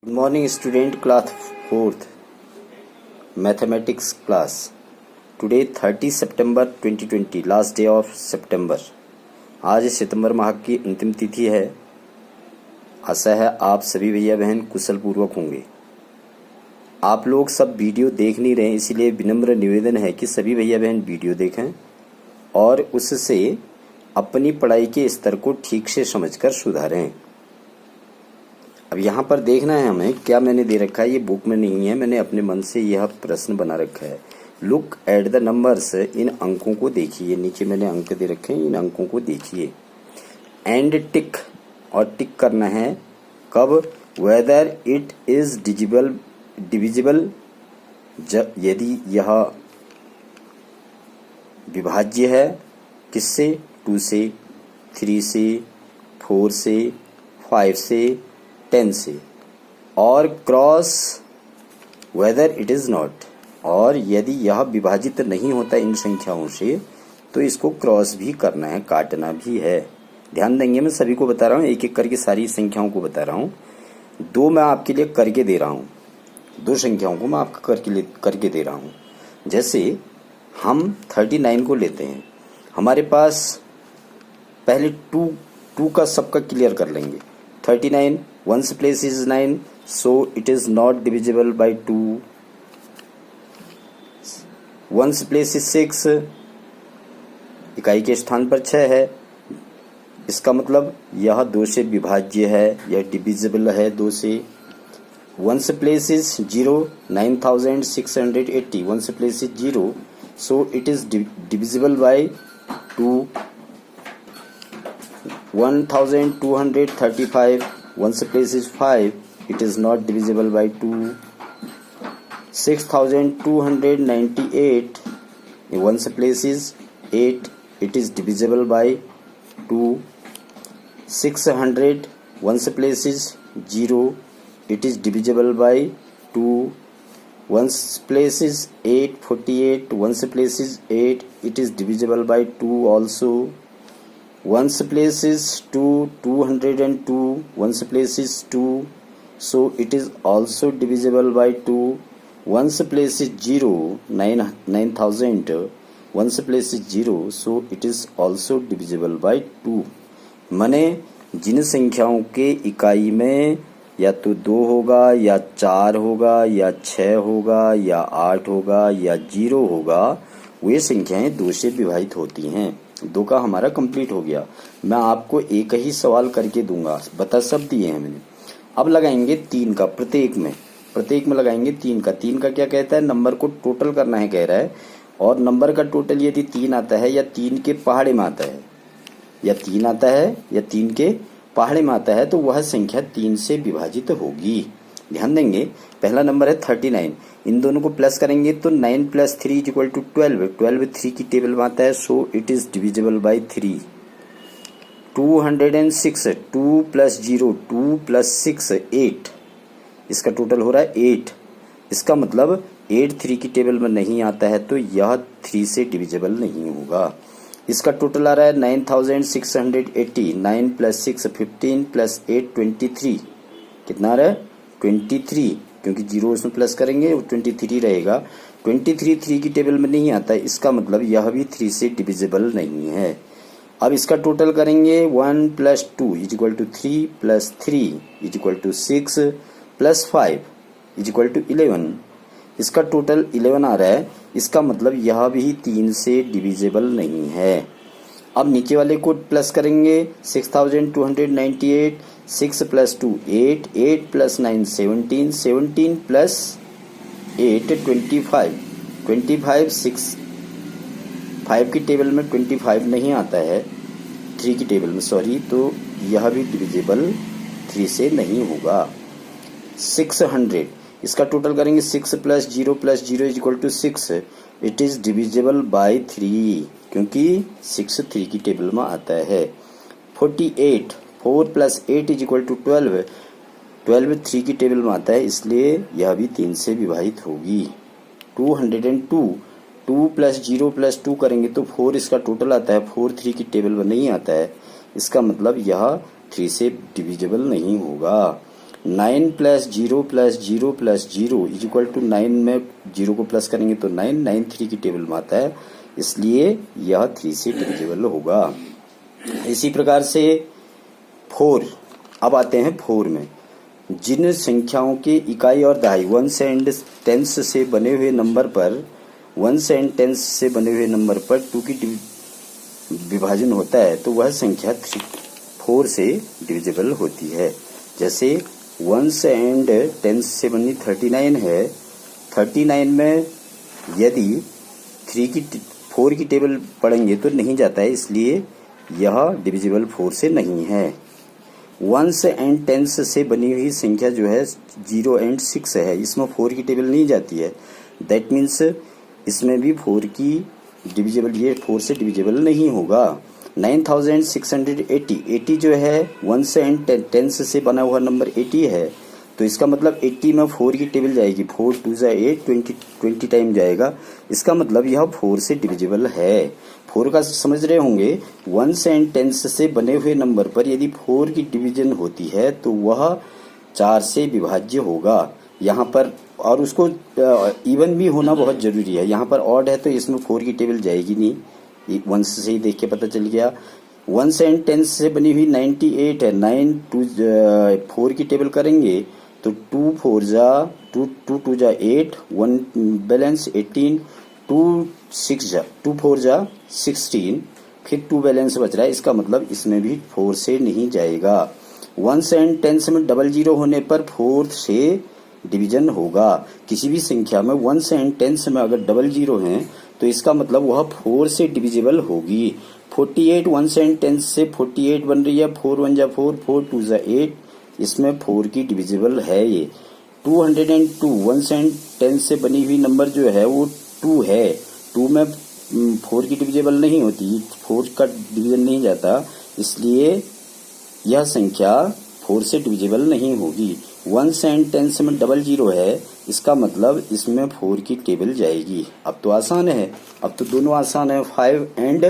Good morning student, class 4th mathematics class. Today 30 September 2020, last day of September. आज सितंबर माह की अंतिम तिथि है. आशा है आप सभी भैया बहन कुशल पूर्वक होंगे. आप लोग सब वीडियो देख नहीं रहे, इसीलिए विनम्र निवेदन है कि सभी भैया बहन वीडियो देखें और उससे अपनी पढ़ाई के स्तर को ठीक से समझकर सुधारें. अब यहाँ पर देखना है हमें क्या मैंने दे रखा है. ये बुक में नहीं है, मैंने अपने मन से यह प्रश्न बना रखा है. लुक एट द नंबर्स, इन अंकों को देखिए. नीचे मैंने अंक दे रखे हैं, इन अंकों को देखिए. एंड टिक, और टिक करना है कब, वेदर इट इज डिविजिबल, यदि यह विभाज्य है. किससे? 2 से, 3 से, 4 से, 5 से, 10 से. और cross whether it is not, और यदि यह विभाजित नहीं होता इन संख्याओं से तो इसको क्रॉस भी करना है, काटना भी है. ध्यान देंगे, मैं सभी को बता रहा हूँ, एक एक करके सारी संख्याओं को बता रहा हूँ. 2 मैं आपके लिए करके दे रहा हूँ, 2 संख्याओं को मैं आपको करके दे रहा हूँ. जैसे हम 39 को लेते हैं, हमारे पास पहले 2 का सबका क्लियर कर लेंगे. 39 ones place is 9, so it is not divisible by 2. ones place is 6, इकाई के स्थान पर 6 है. इसका मतलब यह 2 से विभाज्य है, यह डिविजिबल है 2 से. ones place is 0, 9680. ones place is 0, so it is divisible by 2. 1235, ones place is 5, it is not divisible by 2. 6298, ones place is 8, it is divisible by 2. 600, ones place is 0, it is divisible by 2. ones place is 848, ones place is 8, it is divisible by 2 also. ones place is 2, 202, ones place is 2, so it is also divisible by 2. ones place is 0, 9000, ones place is 0, so it is also divisible by 2. माने जिन संख्याओं के इकाई में या तो 2 होगा या 4 होगा या 6 होगा या 8 होगा या 0 होगा, वे संख्याएं 2 से विभाजित होती हैं. 2 का हमारा कंप्लीट हो गया. मैं आपको एक ही सवाल करके दूंगा, बता सब दिए हैं मैंने. अब लगाएंगे 3 का, प्रत्येक में लगाएंगे 3 का. 3 का क्या कहता है, नंबर को टोटल करना है कह रहा है. और नंबर का टोटल यदि 3 आता है या 3 के पहाड़े में आता है, या 3 आता है या 3 के पहाड़े में आता है, तो वह संख्या 3 से विभाजित होगी. ध्यान देंगे, पहला नंबर है 39, इन दोनों को प्लस करेंगे तो 9 + 3 = 12. 12 3 की टेबल में आता है, so it is divisible by 3. 206, 2 + 0, 2 + 6 8, इसका टोटल हो रहा है 8. इसका मतलब 8 3 की टेबल में नहीं आता है, तो यह 3 से डिविजिबल नहीं होगा. इसका टोटल आ रहा है 9680. 9 + 6 15 + 8 23, कितना आ रहा है 23, क्योंकि 0 इसमें प्लस करेंगे 23 रहेगा. 23 3 की टेबल में नहीं आता है, इसका मतलब यह भी 3 से डिविजिबल नहीं है. अब इसका टोटल करेंगे 1 + 2 = 3 + 3 = 6 + 5 = 11. इसका टोटल 11 आ रहा है, इसका मतलब यह भी 3 से डिविजिबल नहीं है. अब नीचे वाले को प्लस करेंगे 6298, 6 + 2 8, 8 + 9 17, 17 + 8 25, 25 6 5 की टेबल में 25 नहीं आता है, 3 की टेबल में सॉरी, तो यह भी डिविजिबल 3 से नहीं होगा. 600, इसका टोटल करेंगे 6 + 0 + 0 = 6, इट इज डिविजिबल बाय 3, क्योंकि 6 3 की टेबल में आता है. 48, 4 + 8 = 12, 12 3 की टेबल में आता है, इसलिए यह भी 3 से विभाजित होगी. 202, 2 + 0 + 2 करेंगे तो 4 इसका टोटल आता है, 4 3 की टेबल में नहीं आता है, इसका मतलब यह 3 से डिविजिबल नहीं होगा. 9 plus zero plus zero plus zero is equal to 9 में जीरो को प्लस करेंगे तो 9, 9 3 की टेबल में आता है, इसलिए यह 3 से डिविजिबल होगा। इसी प्रकार से 4, अब आते हैं 4 में। जिन संख्याओं के इकाई और दहाई वंस एंड टेंस से बने हुए नंबर पर 2 की विभाजन होता है तो वह संख्या 4 से डिविजिबल होती है। जैसे 1 एंड 10 से बनी 39 है। 39 में यदि 4 की टेबल पढ़ेंगे तो नहीं जाता है, इसलिए यह डिविजिबल 4 से नहीं है। 1 एंड 10 से बनी हुई संख्या जो है 0 एंड 6 है, इसमें 4 की टेबल नहीं जाती है। दैट मीन्स इसमें भी 4 की डिविजिबल, ये 4 से डिविजिबल नहीं होगा। 9680, 80 जो है 1 एंड 10 से बना हुआ नंबर 80 है, तो इसका मतलब 80 में 4 की टेबल जाएगी, 4 2 जा 8, 20 टाइम जाएगा, इसका मतलब यह 4 से डिविजिबल है। 4 का समझ रहे होंगे, 1 एंड 10 से बने हुए नंबर पर यदि 4 की डिवीजन होती है तो वह 4 से विभाज्य होगा यहाँ पर, और उसको इवन भी होना बहुत जरूरी है। यहाँ पर ऑड है तो इसमें 4 की टेबल जाएगी नहीं, 1 से ही देख के पता चल गया। 1 एंड 10 से बनी हुई 98 है, 9 4 की टेबल करेंगे तो 2 4 जा 2 जा 8, 1 बैलेंस 18, 2 4 जा 16, फिर 2 बैलेंस बच रहा है, इसका मतलब इसमें भी 4 से नहीं जाएगा। 1 एंड 10 में 00 होने पर 4 से डिवीजन होगा। किसी भी संख्या में 1 एंड 10 में अगर 00 है तो इसका मतलब वह 4 से डिविजिबल होगी। 48 1 एंड 10 से 48 बन रही है, 4 1 जा 4, 4 2 जा 8, इसमें 4 की डिविजिबल है ये। 202 1 एंड 10 से बनी हुई नंबर जो है वो 2 है, 2 में 4 की डिविजिबल नहीं होती, 4 का डिवीजन नहीं जाता, इसलिए यह संख्या 4 से डिविजिबल नहीं होगी। 1 एंड 10 में 00 है, इसका मतलब इसमें 4 की टेबल जाएगी। अब तो आसान है, अब तो दोनों आसान है, 5 एंड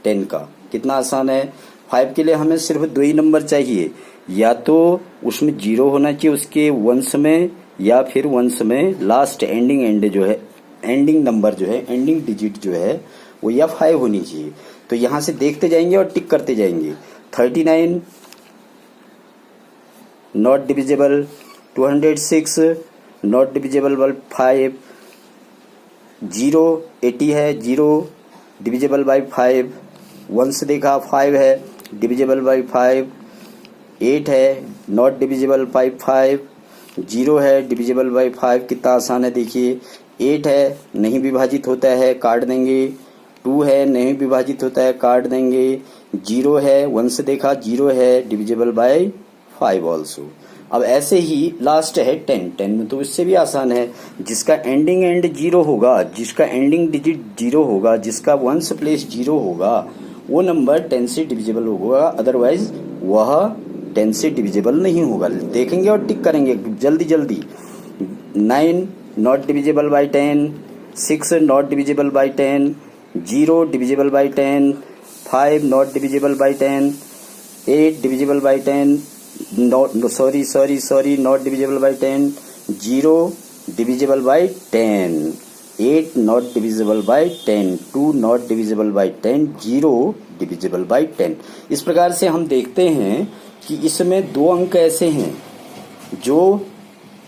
10 का। कितना आसान है, 5 के लिए हमें सिर्फ 2 ही नंबर चाहिए, या तो उसमें 0 होना चाहिए उसके 1 में, या फिर 1 में लास्ट एंडिंग जो है, एंडिंग नंबर जो है, एंडिंग डिजिट जो है वो या 5 होनी चाहिए। तो यहां से देखते जाएंगे और टिक करते जाएंगे। 39 not divisible, 206 not divisible by 5, 0 80 है, 0 डिविजिबल बाय 5, 1 से देखा 5 है डिविजिबल बाय 5, 8 है नॉट डिविजिबल बाय 5, 0 है डिविजिबल बाय 5। कितना आसान है देखिए, 8 है नहीं विभाजित होता है, काट देंगे। 2 है नहीं विभाजित होता है, काट देंगे। 0 है 1 से देखा 0 है डिविजिबल बाय 5 ऑल्सो। अब ऐसे ही लास्ट है 10 में तो इससे भी आसान है, जिसका एंडिंग एंड 0 होगा, जिसका एंडिंग डिजिट 0 होगा, जिसका 1 प्लेस 0 होगा, वो नंबर 10 से डिविजिबल होगा, अदरवाइज वह 10 से डिविजिबल नहीं होगा। देखेंगे और टिक करेंगे जल्दी जल्दी। 9 not divisible by 10, 6 not divisible by 10, 0 divisible by 10, 5 not divisible by 10, 8 divisible by 10, not divisible by 10, 0 divisible by 10, 8 not divisible by 10, 2 not divisible by 10, 0 divisible by 10। इस प्रकार से हम देखते हैं कि इसमें 2 अंक ऐसे हैं जो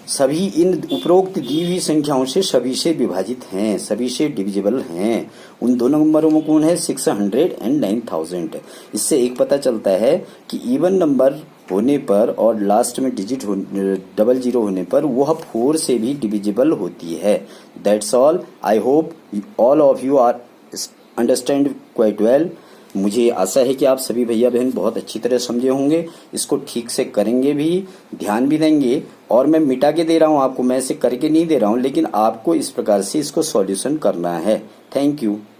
सभी इन उपरोक्त दी हुई संख्याओं से सभी से विभाजित हैं, सभी से डिविजिबल हैं। उन दोनों नंबरों में कौन है, 600 एंड 9000। इससे एक पता चलता है कि इवन नंबर होने पर और लास्ट में डिजिट 00 होने पर वह 4 से भी डिविजिबल होती है। That's all. I hope all of you are understand quite well. मुझे आशा है कि आप सभी भैया बहन बहुत अच्छी तरह समझे होंगे, इसको ठीक से करेंगे भी, ध्यान भी देंगे। और मैं मिटा के दे रहा हूं आपको, मैं इसे करके नहीं दे रहा हूं, लेकिन आपको इस प्रकार से इसको सॉल्यूशन करना है। Thank you.